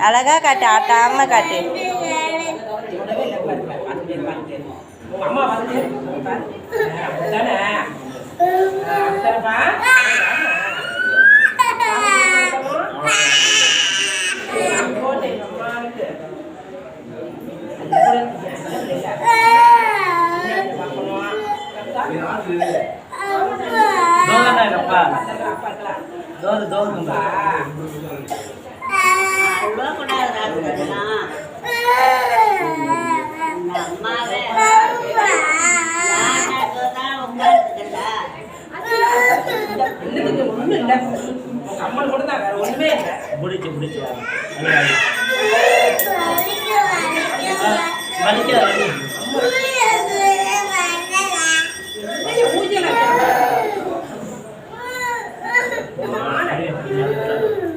அழகா காட்டு, ஆட்டாம காட்டு. அம்மா வந்து தானே கம்மல் கூட தான் வேற ஒண்ணுமே இல்லை. முடிச்சு முடிச்சு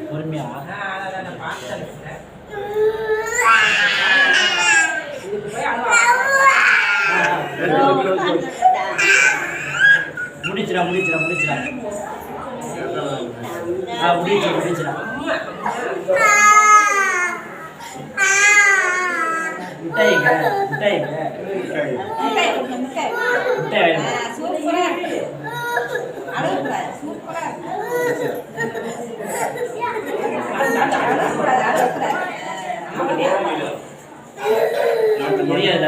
பொறுமையா முடிச்சிடா முடிச்சிடா முடிச்சிடா முடிச்சு முடிச்சிடா மிட்டாய்ங்க மிட்டாய்ங்க மிட்டாய் முடியாதுல